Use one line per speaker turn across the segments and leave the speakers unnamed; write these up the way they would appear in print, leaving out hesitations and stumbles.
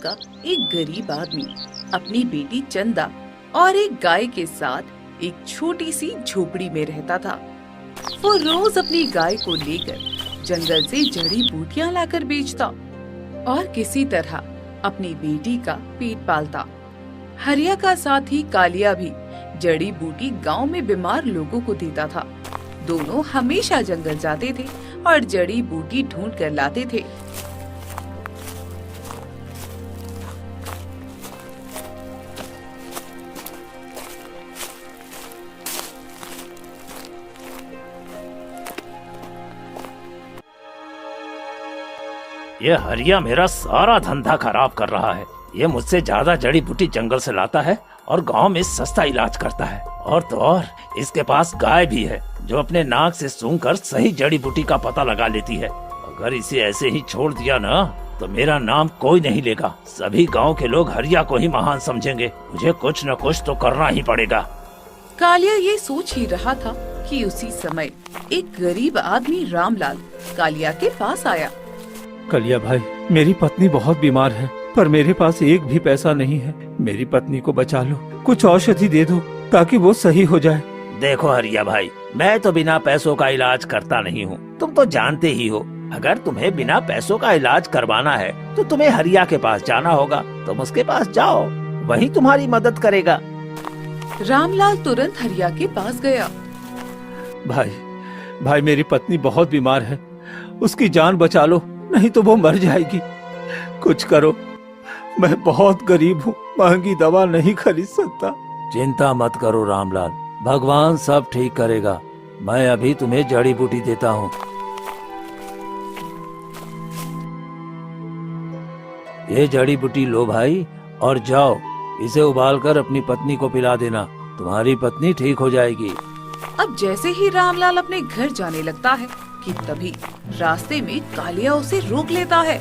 का एक गरीब आदमी अपनी बेटी चंदा और एक गाय के साथ एक छोटी सी झोपड़ी में रहता था। वो रोज अपनी गाय को लेकर जंगल से जड़ी बूटियां लाकर बेचता और किसी तरह अपनी बेटी का पेट पालता। हरिया का साथ ही कालिया भी जड़ी बूटी गांव में बीमार लोगों को देता था। दोनों हमेशा जंगल जाते थे और जड़ी बूटी ढूंढ कर लाते थे।
ये हरिया मेरा सारा धंधा खराब कर रहा है। ये मुझसे ज्यादा जड़ी बूटी जंगल से लाता है और गांव में सस्ता इलाज करता है। और तो और इसके पास गाय भी है जो अपने नाक से सूंघकर सही जड़ी बूटी का पता लगा लेती है। अगर इसे ऐसे ही छोड़ दिया ना तो मेरा नाम कोई नहीं लेगा। सभी गांव के लोग हरिया को ही महान समझेंगे। मुझे कुछ न कुछ तो करना ही पड़ेगा।
कालिया ये सोच ही रहा था कि उसी समय एक गरीब आदमी रामलाल कालिया के पास आया।
कालिया भाई, मेरी पत्नी बहुत बीमार है पर मेरे पास एक भी पैसा नहीं है। मेरी पत्नी को बचा लो, कुछ औषधि दे दो ताकि वो सही हो जाए।
देखो हरिया भाई, मैं तो बिना पैसों का इलाज करता नहीं हूँ। तुम तो जानते ही हो, अगर तुम्हें बिना पैसों का इलाज करवाना है तो तुम्हें हरिया के पास जाना होगा। तुम उसके पास जाओ, वही तुम्हारी मदद करेगा।
रामलाल तुरंत हरिया के पास गया।
भाई मेरी पत्नी बहुत बीमार है, उसकी जान बचा लो नहीं तो वो मर जाएगी। कुछ करो, मैं बहुत गरीब हूँ, महंगी दवा नहीं खरीद सकता।
चिंता मत करो रामलाल, भगवान सब ठीक करेगा। मैं अभी तुम्हें जड़ी बूटी देता हूँ। ये जड़ी बूटी लो भाई और जाओ, इसे उबालकर अपनी पत्नी को पिला देना। तुम्हारी पत्नी ठीक हो जाएगी।
अब जैसे ही रामलाल अपने घर जाने लगता है कि तभी रास्ते में कालिया उसे रोक लेता है।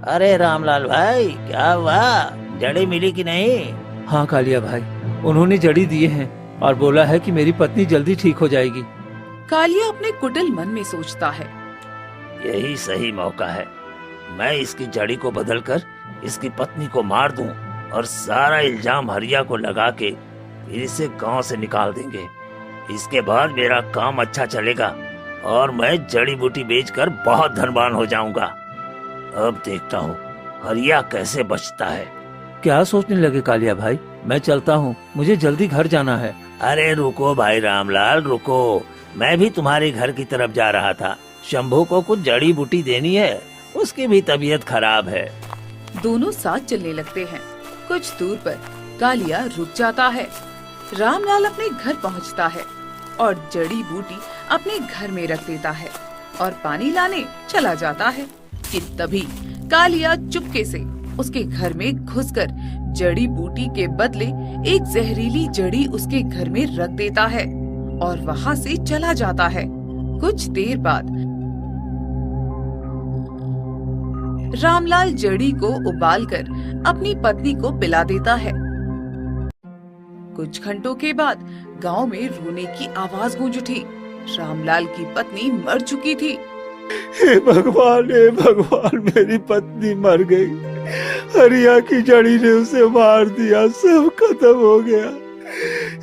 अरे रामलाल भाई, क्या हुआ? जड़ी मिली कि नहीं?
हाँ कालिया भाई, उन्होंने जड़ी दिए हैं और बोला है कि मेरी पत्नी जल्दी ठीक हो जाएगी।
कालिया अपने कुटिल मन में सोचता है,
यही सही मौका है। मैं इसकी जड़ी को बदलकर इसकी पत्नी को मार दूं और सारा इल्जाम हरिया को लगा के फिर इसे गांव से निकाल देंगे। इसके बाद मेरा काम अच्छा चलेगा और मैं जड़ी बूटी बेचकर बहुत धनवान हो जाऊंगा। अब देखता हूँ हरिया कैसे बचता है।
क्या सोचने लगे कालिया भाई, मैं चलता हूँ, मुझे जल्दी घर जाना है।
अरे रुको भाई रामलाल, रुको। मैं भी तुम्हारे घर की तरफ जा रहा था। शंभू को कुछ जड़ी बूटी देनी है, उसकी भी तबीयत खराब है।
दोनों साथ चलने लगते हैं। कुछ दूर पर कालिया रुक जाता है। रामलाल अपने घर पहुंचता है और जड़ी बूटी अपने घर में रख देता है और पानी लाने चला जाता है कि तभी कालिया चुपके से उसके घर में घुसकर जड़ी बूटी के बदले एक जहरीली जड़ी उसके घर में रख देता है और वहाँ से चला जाता है। कुछ देर बाद रामलाल जड़ी को उबालकर अपनी पत्नी को पिला देता है। कुछ घंटों के बाद गांव में रोने की आवाज गूंज उठी। रामलाल की पत्नी मर चुकी थी।
हे भगवान, मेरी पत्नी मर गई। हरिया की जड़ी ने उसे मार दिया, सब खत्म हो गया।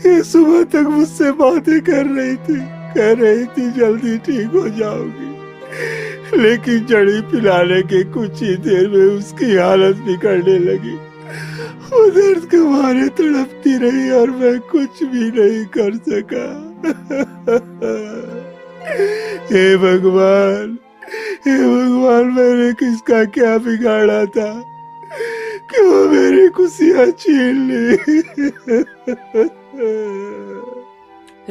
ये सुबह तक मुझसे बातें कर रही थी जल्दी ठीक हो जाओगी, लेकिन जड़ी पिलाने के कुछ ही देर में उसकी हालत बिगड़ने लगी। वो दर्द के मारे तड़पती रही और मैं कुछ भी नहीं कर सका। हे भगवान, मैंने किसका क्या बिगाड़ा था कि वो मेरी खुशियाँ छीन ली।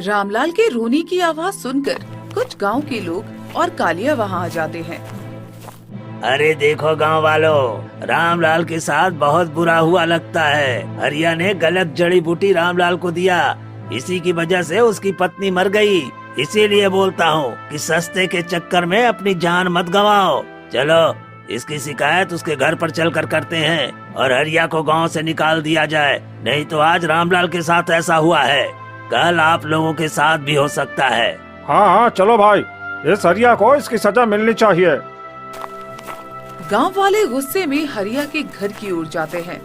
रामलाल के रोने की आवाज सुनकर कुछ गांव के लोग और कालिया वहां आ जाते हैं।
अरे देखो गांव वालों, रामलाल के साथ बहुत बुरा हुआ लगता है। हरिया ने गलत जड़ी बूटी रामलाल को दिया, इसी की वजह से उसकी पत्नी मर गई। इसीलिए बोलता हूँ कि सस्ते के चक्कर में अपनी जान मत गवाओ। चलो इसकी शिकायत उसके घर पर चलकर करते हैं और हरिया को गांव से निकाल दिया जाए। नहीं तो आज रामलाल के साथ ऐसा हुआ है, कल आप लोगों के साथ भी हो सकता है।
हाँ चलो भाई, इस हरिया को इसकी सजा मिलनी चाहिए।
गांव वाले गुस्से में हरिया के घर की ओर जाते हैं